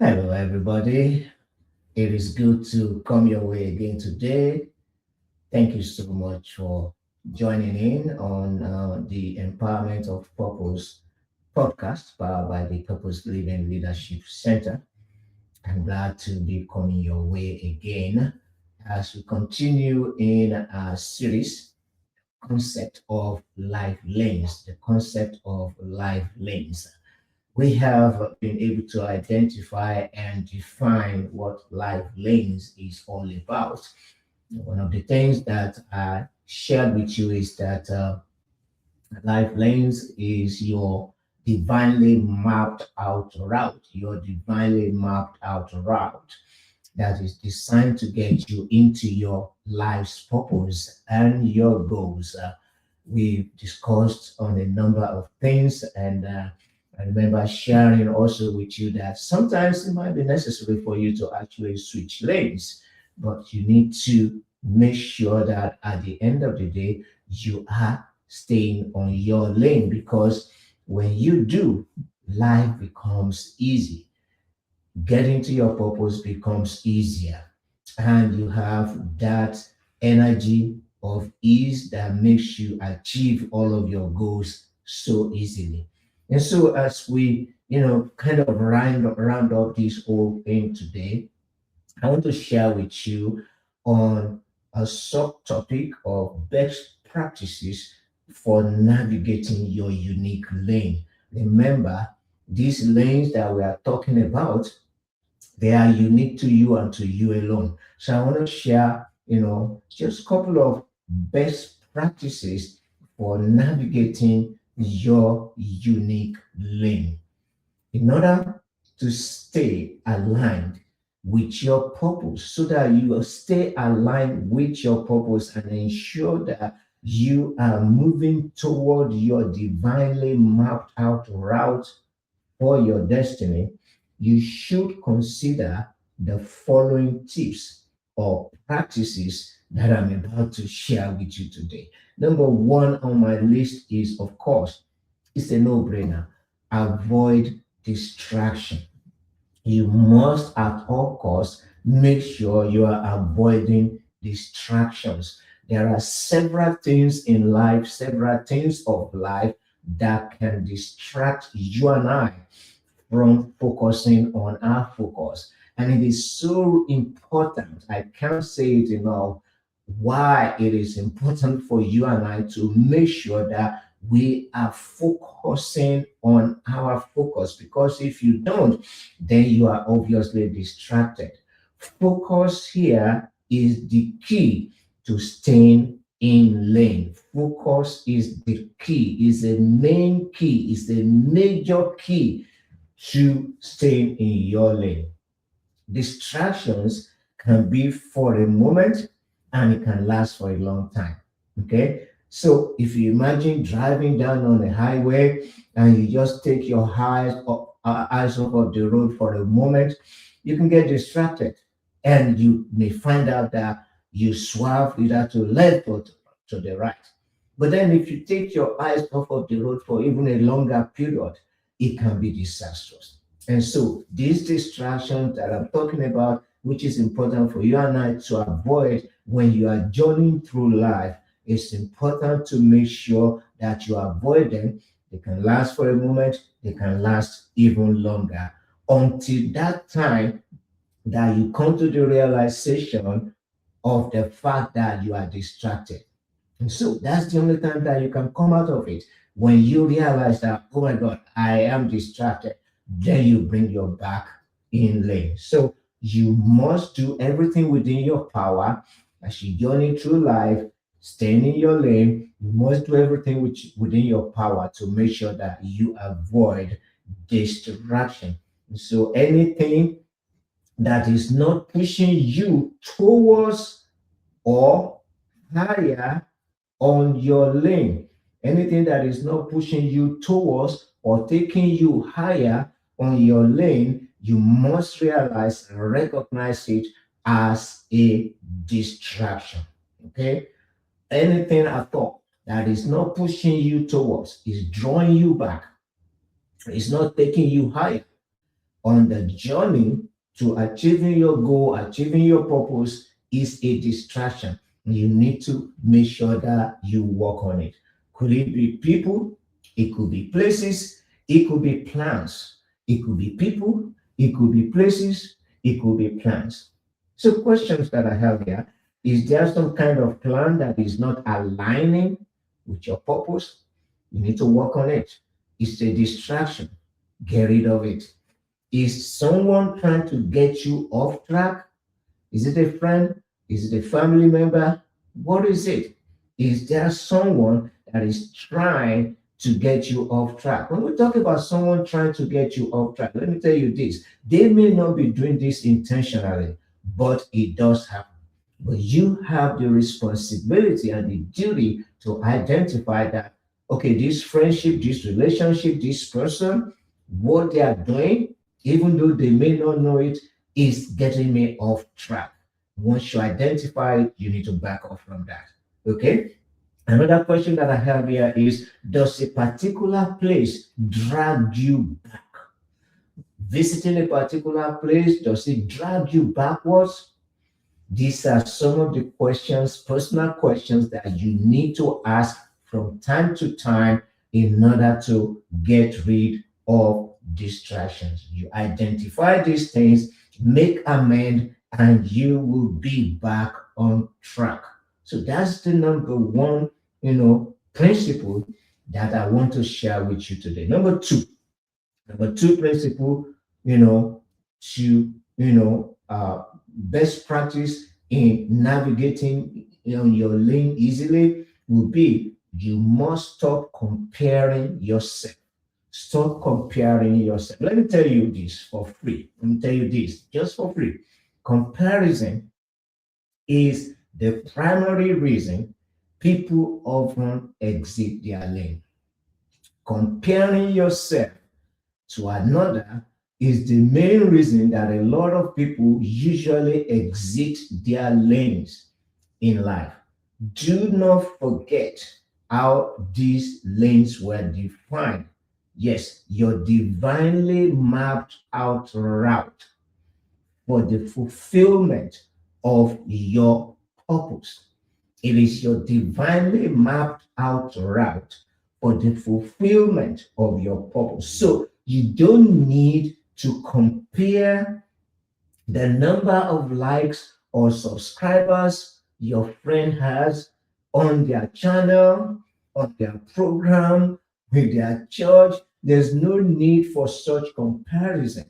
Hello, everybody. It is good to come your way again today. Thank you so much for joining in on the Empowerment of Purpose podcast powered by the Purpose Living Leadership Center. I'm glad to be coming your way again as we continue in our series, Concept of Life Lanes, the concept of life lanes. We have been able to identify and define what life lanes is all about. One of the things that I shared with you is that life lanes is your divinely mapped out route, your divinely mapped out route that is designed to get you into your life's purpose and your goals. We've discussed on a number of things, and I remember sharing also with you that sometimes it might be necessary for you to actually switch lanes, but you need to make sure that at the end of the day, you are staying on your lane because when you do, life becomes easy. Getting to your purpose becomes easier, and you have that energy of ease that makes you achieve all of your goals so easily. And so, as we kind of round up this whole thing today, I want to share with you on a subtopic of best practices for navigating your unique lane. Remember, these lanes that we are talking about, they are unique to you and to you alone. So I want to share, just a couple of best practices for navigating your unique lane in order to stay aligned with your purpose so that you will stay aligned with your purpose and ensure that you are moving toward your divinely mapped out route for your destiny, you should consider the following tips or practices that I'm about to share with you today. Number one on my list is, of course, it's a no brainer. Avoid distraction. You must at all costs make sure you are avoiding distractions. There are several things in life, several things of life that can distract you and I from focusing on our focus. And it is so important, I can't say it enough, why it is important for you and I to make sure that we are focusing on our focus. Because if you don't, then you are obviously distracted. Focus here is the key to staying in lane. Focus is the key, is a main key, is a major key to staying in your lane. Distractions can be for a moment and it can last for a long time. Okay. So if you imagine driving down on a highway and you just take your eyes off of the road for a moment, you can get distracted and you may find out that you swerve either to left or to the right. But then if you take your eyes off of the road for even a longer period, it can be disastrous. And so these distractions that I'm talking about, which is important for you and I to avoid when you are journeying through life, it's important to make sure that you avoid them. They can last for a moment, they can last even longer until that time that you come to the realization of the fact that you are distracted. And so that's the only time that you can come out of it. When you realize that, oh my God, I am distracted, then you bring your back in lane. So you must do everything within your power as you journey through life, staying in your lane. You must do everything within your power to make sure that you avoid distraction. So anything that is not pushing you towards or higher on your lane. Anything that is not pushing you towards or taking you higher on your lane, you must realize and recognize it as a distraction. Okay? Anything at all that is not pushing you towards, is drawing you back, is not taking you higher, on the journey to achieving your goal, achieving your purpose is a distraction. You need to make sure that you work on it. Could it be people? It could be places. It could be plans. It could be people. It could be places. It could be plans. So, questions that I have here, is there some kind of plan that is not aligning with your purpose? You need to work on it. It's a distraction. Get rid of it. Is someone trying to get you off track? Is it a friend? Is it a family member? What is it? Is there someone that is trying to get you off track? When we talk about someone trying to get you off track, let me tell you this: they may not be doing this intentionally, but it does happen. But you have the responsibility and the duty to identify that, okay, this friendship, this relationship, this person, what they are doing, even though they may not know it, is getting me off track. Once you identify it, you need to back off from that. Okay. Another question that I have here is: does a particular place drag you back? Visiting a particular place, does it drag you backwards? These are some of the questions, personal questions that you need to ask from time to time in order to get rid of distractions. You identify these things, make amend, and you will be back on track. So that's the number one, principle that I want to share with you today. Number two principle, you know, to best practice in navigating your lane easily will be: you must stop comparing yourself. Stop comparing yourself. Let me tell you this for free. Let me tell you this just for free. Comparison is the primary reason people often exit their lane. Comparing yourself to another is the main reason that a lot of people usually exit their lanes in life. Do not forget how these lanes were defined. Yes, your divinely mapped out route for the fulfillment of your purpose. It is your divinely mapped out route for the fulfillment of your purpose. So you don't need to compare the number of likes or subscribers your friend has on their channel, on their program, with their church. There's no need for such comparison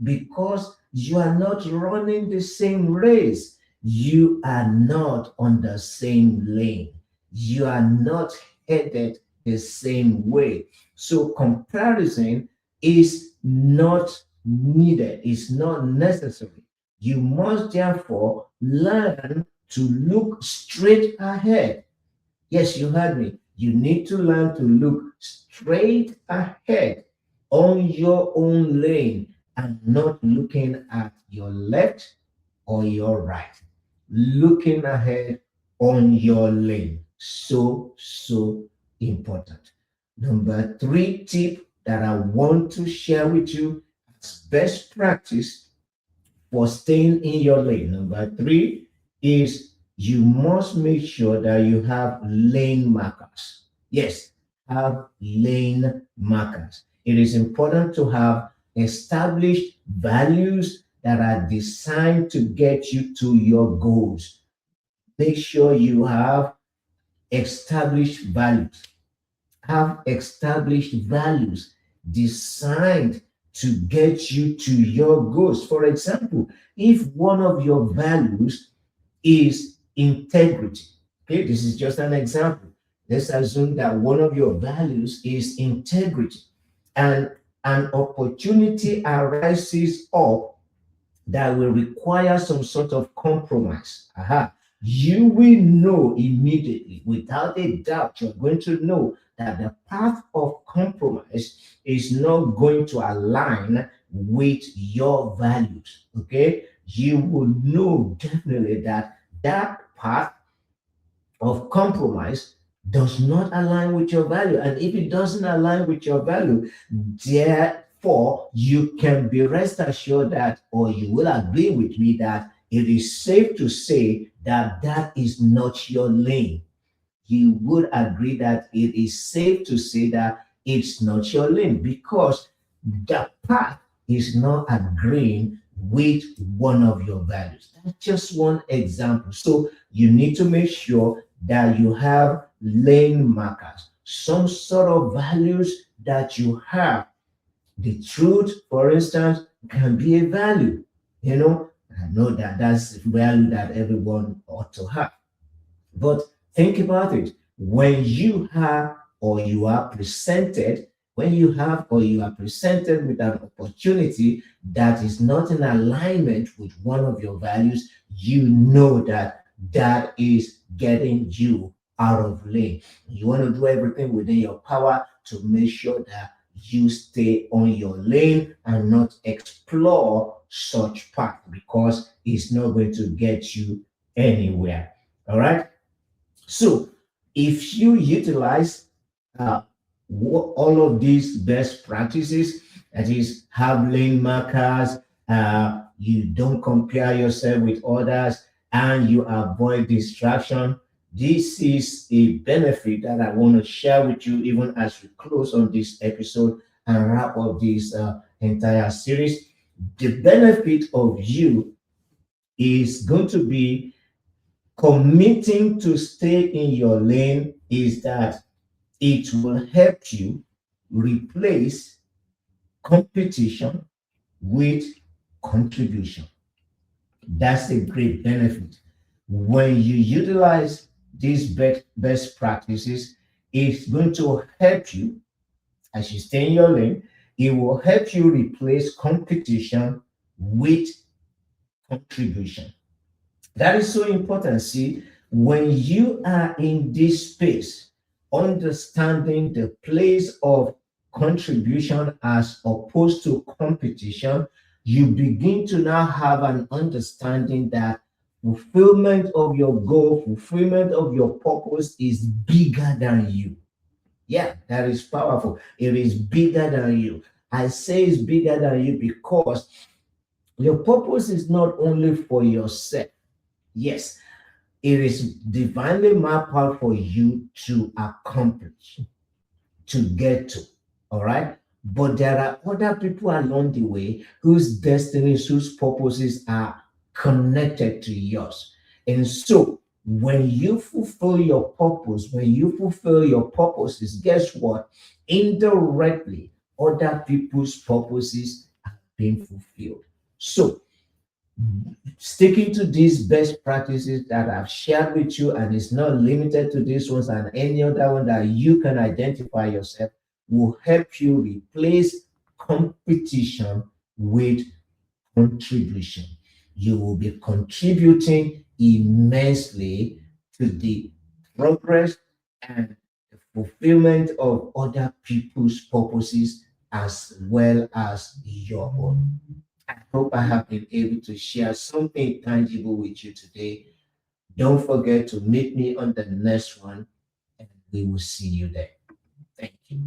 because you are not running the same race. You are not on the same lane. You are not headed the same way. So comparison is not needed, it's not necessary. You must therefore learn to look straight ahead. Yes, you heard me. You need to learn to look straight ahead on your own lane and not looking at your left or your right. Looking ahead on your lane. So, so important. Number three tip that I want to share with you as best practice for staying in your lane. Number three is: you must make sure that you have lane markers. Yes, have lane markers. It is important to have established values that are designed to get you to your goals. Make sure you have established values. Have established values designed to get you to your goals. For example, if one of your values is integrity, okay, this is just an example. Let's assume that one of your values is integrity, and an opportunity arises up that will require some sort of compromise. Aha. You will know immediately, without a doubt, you're going to know that the path of compromise is not going to align with your values. Okay, you will know definitely that that path of compromise does not align with your value. And if it doesn't align with your value, therefore, you can be rest assured that, or you will agree with me that it is safe to say that that is not your lane. You would agree that it is safe to say that it's not your lane because the path is not agreeing with one of your values. That's just one example. So you need to make sure that you have lane markers, some sort of values that you have. The truth, for instance, can be a value. You know, I know that that's a value that everyone ought to have. But think about it. When you have or you are presented, when you have or you are presented with an opportunity that is not in alignment with one of your values, you know that that is getting you out of lane. You want to do everything within your power to make sure that you stay on your lane and not explore such path because it's not going to get you anywhere. All right. So if you utilize uh, all of these best practices, that is, have lane markers, you don't compare yourself with others, and you avoid distraction. This is a benefit that I want to share with you even as we close on this episode and wrap up this entire series. The benefit of you is going to be committing to stay in your lane is that it will help you replace competition with contribution. That's a great benefit. When you utilize these best practices, it's going to help you as you stay in your lane. It will help you replace competition with contribution. That is so important. See, when you are in this space, understanding the place of contribution as opposed to competition, you begin to now have an understanding that fulfillment of your goal, fulfillment of your purpose is bigger than you. Yeah, that is powerful. It is bigger than you. I say it's bigger than you because your purpose is not only for yourself. Yes, it is divinely mapped out for you to accomplish, to get to. All right. But there are other people along the way whose destinies, whose purposes are connected to yours. And so when you fulfill your purpose, when you fulfill your purposes, guess what? Indirectly, other people's purposes are being fulfilled. So sticking to these best practices that I've shared with you, and it's not limited to these ones and any other one that you can identify yourself, will help you replace competition with contribution. You will be contributing immensely to the progress and the fulfillment of other people's purposes as well as your own. I hope I have been able to share something tangible with you today. Don't forget to meet me on the next one, and we will see you there. Thank you.